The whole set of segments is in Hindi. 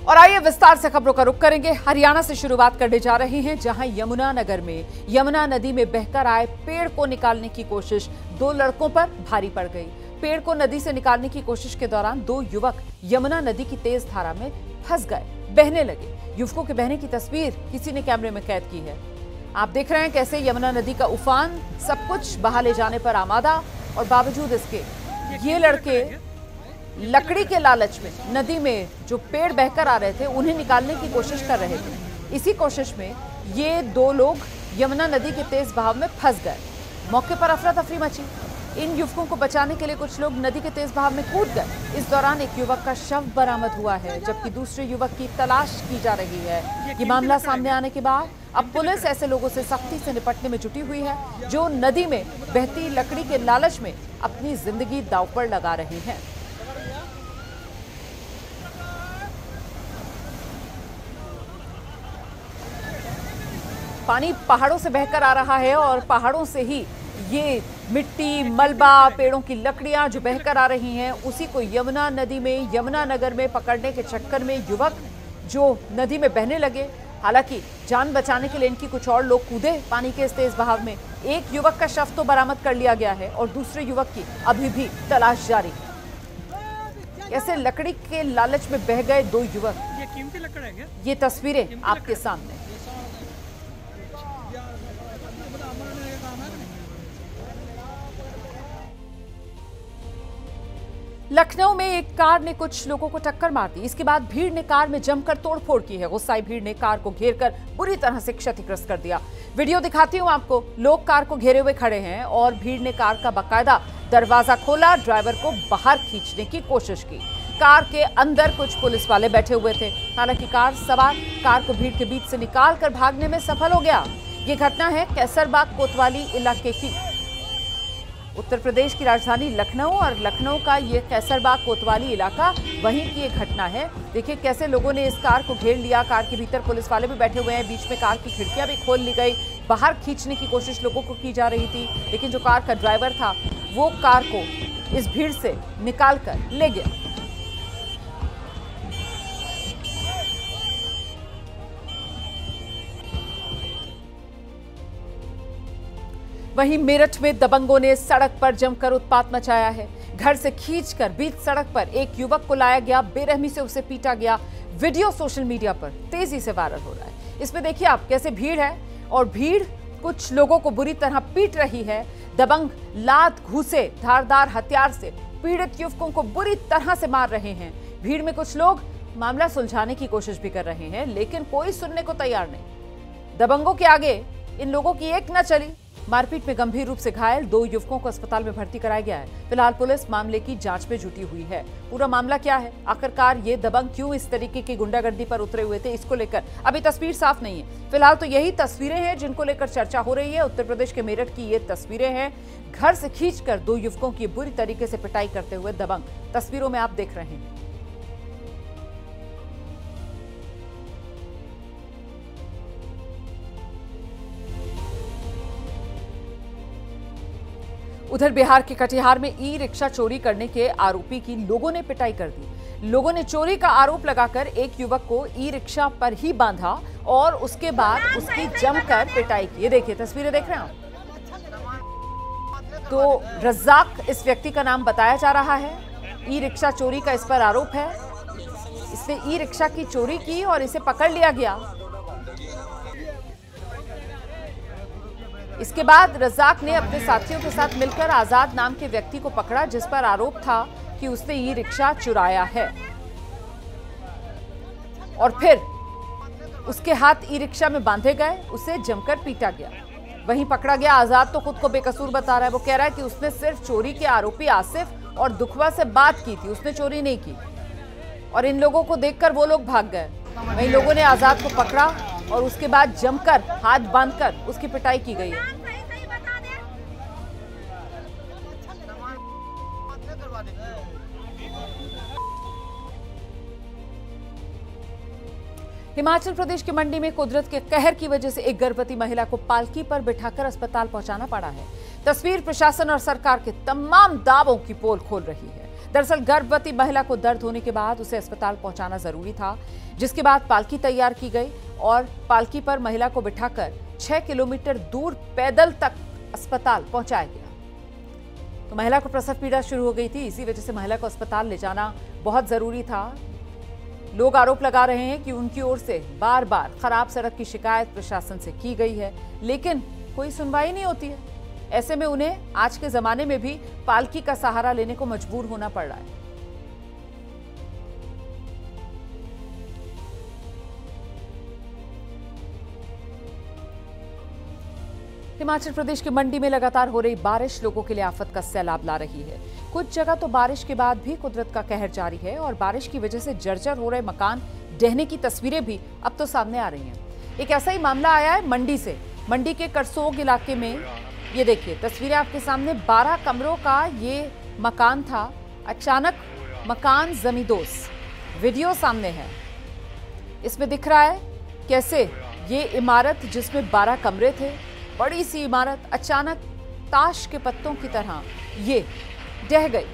और आइए विस्तार से खबरों का रुख करेंगे। हरियाणा से शुरुआत करने जा रहे हैं, जहां यमुनानगर में यमुना नदी में बहकर आए पेड़ को निकालने की कोशिश 2 लड़कों पर भारी पड़ गई। पेड़ को नदी से निकालने की कोशिश के दौरान 2 युवक यमुना नदी की तेज धारा में फंस गए, बहने लगे। युवकों के बहने की तस्वीर किसी ने कैमरे में कैद की है। आप देख रहे हैं कैसे यमुना नदी का उफान सब कुछ बहा ले जाने पर आमादा, और बावजूद इसके ये लड़के लकड़ी के लालच में नदी में जो पेड़ बहकर आ रहे थे उन्हें निकालने की कोशिश कर रहे थे। इसी कोशिश में ये 2 लोग यमुना नदी के तेज बहाव में फंस गए। मौके पर अफरा तफरी मची। इन युवकों को बचाने के लिए कुछ लोग नदी के तेज बहाव में कूद गए। इस दौरान एक युवक का शव बरामद हुआ है, जबकि दूसरे युवक की तलाश की जा रही है। ये मामला सामने आने के बाद अब पुलिस ऐसे लोगों से सख्ती से निपटने में जुटी हुई है, जो नदी में बहती लकड़ी के लालच में अपनी जिंदगी दांव पर लगा रहे हैं। पानी पहाड़ों से बहकर आ रहा है और पहाड़ों से ही ये मिट्टी, मलबा, पेड़ों की लकड़ियां जो बहकर आ रही हैं, उसी को यमुना नदी में यमुनानगर में पकड़ने के चक्कर में युवक जो नदी में बहने लगे। हालांकि जान बचाने के लिए इनकी कुछ और लोग कूदे पानी के इस तेज बहाव में। एक युवक का शव तो बरामद कर लिया गया है और दूसरे युवक की अभी भी तलाश जारी। ऐसे लकड़ी के लालच में बह गए 2 युवक। ये कीमती लकड़ है क्या? ये तस्वीरें आपके सामने। लखनऊ में एक कार ने कुछ लोगों को टक्कर मार दी। इसके बाद भीड़ ने कार में जमकर तोड़फोड़ की है। गुस्साई भीड़ ने कार को घेरकर बुरी तरह से क्षतिग्रस्त कर दिया। वीडियो दिखाती हूं आपको। लोग कार को घेरे हुए खड़े हैं और भीड़ ने कार का बाकायदा दरवाजा खोला, ड्राइवर को बाहर खींचने की कोशिश की। कार के अंदर कुछ पुलिस वाले बैठे हुए थे। हालांकि कार सवार कार को भीड़ के बीच से निकालकर भागने में सफल हो गया। ये घटना है कैसरबाग कोतवाली इलाके की। उत्तर प्रदेश की राजधानी लखनऊ और लखनऊ का ये कैसरबाग कोतवाली इलाका वहीं की एक घटना है। देखिए कैसे लोगों ने इस कार को घेर लिया। कार के भीतर पुलिस वाले भी बैठे हुए हैं। बीच में कार की खिड़कियां भी खोल ली गई। बाहर खींचने की कोशिश लोगों को की जा रही थी, लेकिन जो कार का ड्राइवर था वो कार को इस भीड़ से निकाल कर ले गया। वहीं मेरठ में दबंगों ने सड़क पर जमकर उत्पात मचाया है। घर से खींचकर बीच सड़क पर एक युवक को लाया गया, बेरहमी से उसे पीटा गया। वीडियो सोशल मीडिया पर तेजी से वायरल हो रहा है। इसमें देखिए आप कैसे भीड़ है और भीड़ कुछ लोगों को बुरी तरह पीट रही है। दबंग लात, घूसे, धारदार हथियार से पीड़ित युवकों को बुरी तरह से मार रहे हैं। भीड़ में कुछ लोग मामला सुलझाने की कोशिश भी कर रहे हैं, लेकिन कोई सुनने को तैयार नहीं। दबंगों के आगे इन लोगों की एक न चली। मारपीट में गंभीर रूप से घायल 2 युवकों को अस्पताल में भर्ती कराया गया है। फिलहाल पुलिस मामले की जांच में जुटी हुई है। पूरा मामला क्या है, आखिरकार ये दबंग क्यों इस तरीके की गुंडागर्दी पर उतरे हुए थे, इसको लेकर अभी तस्वीर साफ नहीं है। फिलहाल तो यही तस्वीरें हैं जिनको लेकर चर्चा हो रही है। उत्तर प्रदेश के मेरठ की ये तस्वीरें हैं। घर से खींचकर 2 युवकों की बुरी तरीके से पिटाई करते हुए दबंग तस्वीरों में आप देख रहे हैं। उधर बिहार के कटिहार में ई रिक्शा चोरी करने के आरोपी की लोगों ने पिटाई कर दी। लोगों ने चोरी का आरोप लगाकर एक युवक को ई रिक्शा पर ही बांधा और उसके बाद उसकी जमकर पिटाई की। ये देखिए तस्वीरें देख रहे हैं आप। तो रज्जाक इस व्यक्ति का नाम बताया जा रहा है। ई रिक्शा चोरी का इस पर आरोप है। इसने ई रिक्शा की चोरी की और इसे पकड़ लिया गया। इसके बाद रज्जाक ने अपने साथियों के साथ मिलकर आजाद नाम के व्यक्ति को पकड़ा, जिस पर आरोप था कि उसने ई रिक्शा चुराया है। और फिर उसके हाथ ई रिक्शा में बांधे गए, उसे जमकर पीटा गया। वहीं पकड़ा गया आजाद तो खुद को बेकसूर बता रहा है। वो कह रहा है कि उसने सिर्फ चोरी के आरोपी आसिफ और दुखवा से बात की थी, उसने चोरी नहीं की। और इन लोगों को देखकर वो लोग भाग गए। वहीं लोगों ने आजाद को पकड़ा और उसके बाद जमकर हाथ बांधकर उसकी पिटाई की गई है। हिमाचल प्रदेश के मंडी में कुदरत के कहर की वजह से एक गर्भवती महिला को पालकी पर बिठाकर अस्पताल पहुंचाना पड़ा है। तस्वीर प्रशासन और सरकार के तमाम दावों की पोल खोल रही है। दरअसल गर्भवती महिला को दर्द होने के बाद उसे अस्पताल पहुंचाना जरूरी था, जिसके बाद पालकी तैयार की गई और पालकी पर महिला को बिठाकर 6 किलोमीटर दूर पैदल तक अस्पताल पहुंचाया गया। तो महिला को प्रसव पीड़ा शुरू हो गई थी, इसी वजह से महिला को अस्पताल ले जाना बहुत जरूरी था। लोग आरोप लगा रहे हैं कि उनकी ओर से बार बार खराब सड़क की शिकायत प्रशासन से की गई है, लेकिन कोई सुनवाई नहीं होती है। ऐसे में उन्हें आज के जमाने में भी पालकी का सहारा लेने को मजबूर होना पड़ रहा है। हिमाचल प्रदेश के मंडी में लगातार हो रही बारिश लोगों के लिए आफत का सैलाब ला रही है। कुछ जगह तो बारिश के बाद भी कुदरत का कहर जारी है और बारिश की वजह से जर्जर हो रहे मकान ढहने की तस्वीरें भी अब तो सामने आ रही हैं। एक ऐसा ही मामला आया है मंडी से। मंडी के करसोग इलाके में ये देखिए तस्वीरें आपके सामने, 12 कमरों का ये मकान था। अचानक मकान जमींदोज, वीडियो सामने है। इसमें दिख रहा है कैसे ये इमारत जिसमें 12 कमरे थे, बड़ी सी इमारत, अचानक ताश के पत्तों की तरह ये ढह गई।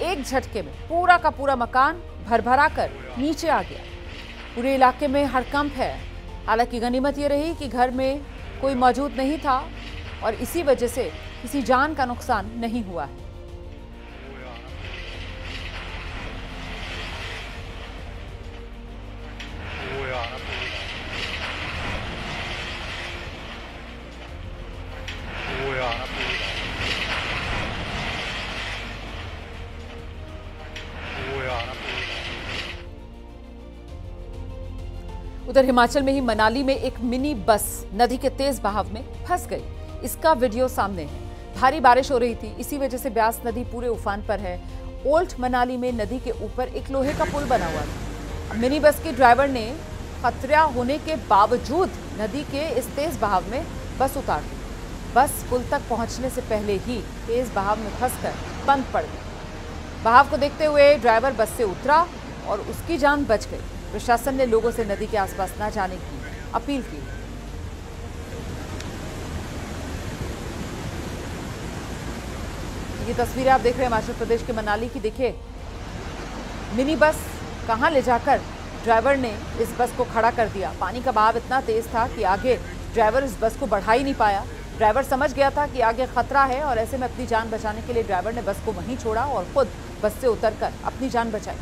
एक झटके में पूरा का पूरा मकान भरभरा कर नीचे आ गया। पूरे इलाके में हड़कंप है। हालांकि गनीमत ये रही कि घर में कोई मौजूद नहीं था और इसी वजह से किसी जान का नुकसान नहीं हुआ है। उधर हिमाचल में ही मनाली में एक मिनी बस नदी के तेज बहाव में फंस गई। इसका वीडियो सामने है। भारी बारिश हो रही थी, इसी वजह से ब्यास नदी पूरे उफान पर है। ओल्ड मनाली में नदी के ऊपर एक लोहे का पुल बना हुआ था। मिनी बस के ड्राइवर ने खतरा होने के बावजूद नदी के इस तेज बहाव में बस उतार दी। बस पुल तक पहुंचने से पहले ही तेज बहाव में फंसकर बंद पड़ गई। बहाव को देखते हुए ड्राइवर बस से उतरा और उसकी जान बच गई। प्रशासन ने लोगों से नदी के आसपास न जाने की अपील की। ये तस्वीरें आप देख रहे हैं हिमाचल प्रदेश के मनाली की। देखिए मिनी बस कहां ले जाकर ड्राइवर ने इस बस को खड़ा कर दिया। पानी का बहाव इतना तेज था कि आगे ड्राइवर इस बस को बढ़ा ही नहीं पाया। ड्राइवर समझ गया था कि आगे खतरा है और ऐसे में अपनी जान बचाने के लिए ड्राइवर ने बस को वहीं छोड़ा और खुद बस से उतरकर अपनी जान बचाई।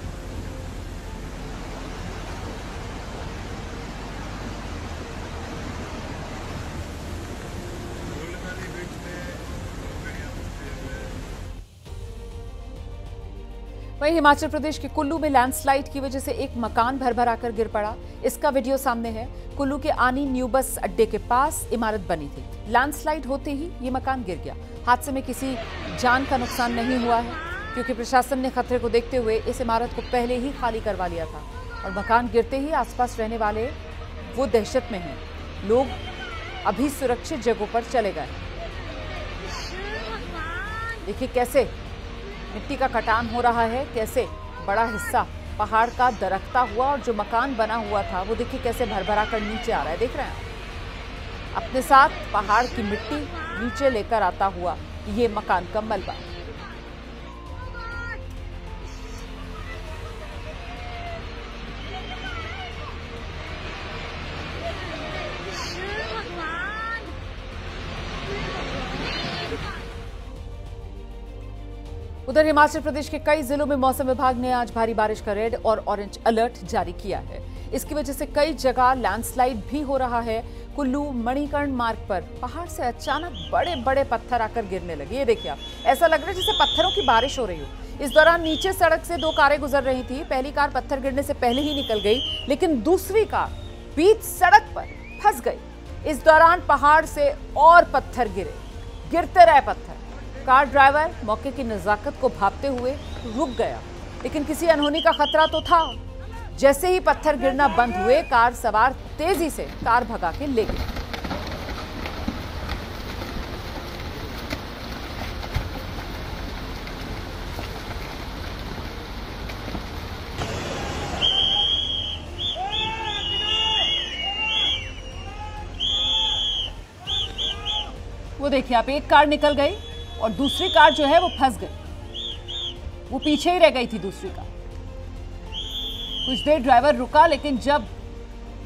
वहीं हिमाचल प्रदेश के कुल्लू में लैंडस्लाइड की वजह से एक मकान भरभरा कर गिर पड़ा। इसका वीडियो सामने है। कुल्लू के आनी न्यू बस अड्डे के पास इमारत बनी थी। लैंडस्लाइड होते ही ये मकान गिर गया। हादसे में किसी जान का नुकसान नहीं हुआ है, क्योंकि प्रशासन ने खतरे को देखते हुए इस इमारत को पहले ही खाली करवा लिया था और मकान गिरते ही आसपास रहने वाले वो दहशत में हैं। लोग अभी सुरक्षित जगहों पर चले गए। देखिए कैसे मिट्टी का कटान हो रहा है, कैसे बड़ा हिस्सा पहाड़ का दरकता हुआ और जो मकान बना हुआ था वो देखिए कैसे भरभरा कर नीचे आ रहा है। देख रहे हैं अपने साथ पहाड़ की मिट्टी नीचे लेकर आता हुआ ये मकान का मलबा। उधर हिमाचल प्रदेश के कई जिलों में मौसम विभाग ने आज भारी बारिश का रेड और ऑरेंज अलर्ट जारी किया है। इसकी वजह से कई जगह लैंडस्लाइड भी हो रहा है। कुल्लू मणिकर्ण मार्ग पर पहाड़ से अचानक बड़े बड़े पत्थर आकर गिरने लगे। ये देखिए आप, ऐसा लग रहा है जैसे पत्थरों की बारिश हो रही हो। इस दौरान नीचे सड़क से 2 कारें गुजर रही थी। पहली कार पत्थर गिरने से पहले ही निकल गई, लेकिन दूसरी कार बीच सड़क पर फंस गई। इस दौरान पहाड़ से और पत्थर गिरते रहे पत्थर। कार ड्राइवर मौके की नजाकत को भांपते हुए रुक गया, लेकिन किसी अनहोनी का खतरा तो था। जैसे ही पत्थर गिरना बंद हुए, कार सवार तेजी से कार भगा के ले गए। वो देखिए आप, एक कार निकल गई और दूसरी कार जो है वो फंस गई। वो पीछे ही रह गई थी दूसरी कार। कुछ देर ड्राइवर रुका, लेकिन जब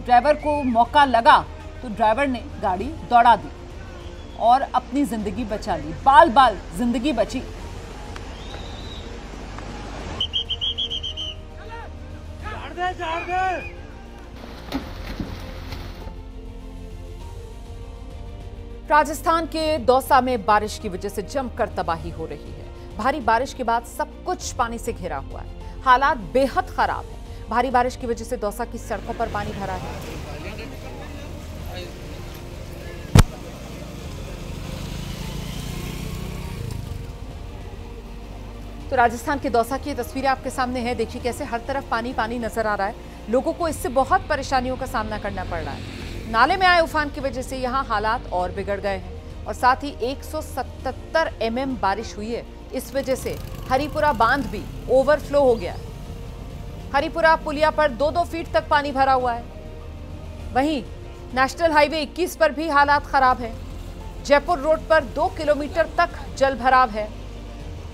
ड्राइवर को मौका लगा तो ड्राइवर ने गाड़ी दौड़ा दी और अपनी जिंदगी बचा ली। बाल बाल जिंदगी बची। झाड़ दे। राजस्थान के दौसा में बारिश की वजह से जमकर तबाही हो रही है। भारी बारिश के बाद सब कुछ पानी से घिरा हुआ है। हालात बेहद खराब है। भारी बारिश की वजह से दौसा की सड़कों पर पानी भरा है। तो राजस्थान के दौसा की तस्वीरें आपके सामने हैं। देखिए कैसे हर तरफ पानी पानी नजर आ रहा है। लोगों को इससे बहुत परेशानियों का सामना करना पड़ रहा है। नाले में आए उफान की वजह से यहाँ हालात और बिगड़ गए हैं और साथ ही 177 mm बारिश हुई है। इस वजह से हरिपुरा बांध भी ओवरफ्लो हो गया है। हरिपुरा पुलिया पर 2-2 फीट तक पानी भरा हुआ है। वहीं नेशनल हाईवे 21 पर भी हालात खराब है। जयपुर रोड पर 2 किलोमीटर तक जल भराव है।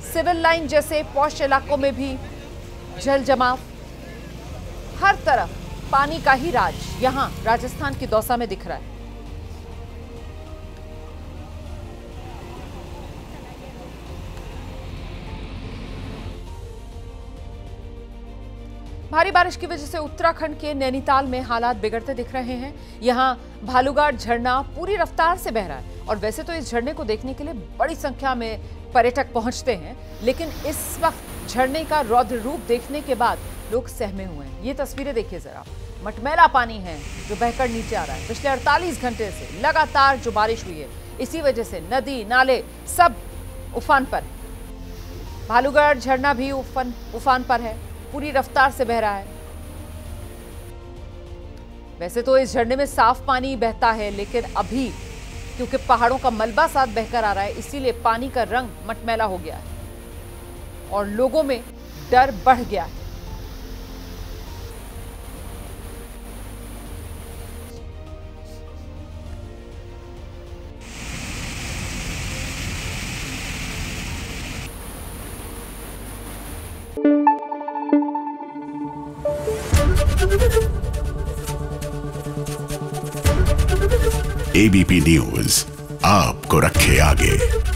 सिविल लाइन जैसे पॉश इलाकों में भी जल जमाव। हर तरफ पानी का ही राज यहां राजस्थान के दौसा में दिख रहा है। भारी बारिश की वजह से उत्तराखंड के नैनीताल में हालात बिगड़ते दिख रहे हैं। यहां भालूघाट झरना पूरी रफ्तार से बह रहा है और वैसे तो इस झरने को देखने के लिए बड़ी संख्या में पर्यटक पहुंचते हैं, लेकिन इस वक्त झरने का रौद्र रूप देखने के बाद लोग सहमे हुए हैं। ये तस्वीरें देखिए जरा। मटमैला पानी है जो बहकर नीचे आ रहा है। पिछले 48 घंटे से लगातार जो बारिश हुई है, इसी वजह से नदी नाले सब उफान पर। भालूघाट झरना भी उफान पर है, पूरी रफ्तार से बह रहा है। वैसे तो इस झरने में साफ पानी बहता है, लेकिन अभी क्योंकि पहाड़ों का मलबा साथ बहकर आ रहा है, इसीलिए पानी का रंग मटमैला हो गया है और लोगों में डर बढ़ गया है। एबीपी न्यूज आपको रखे आगे।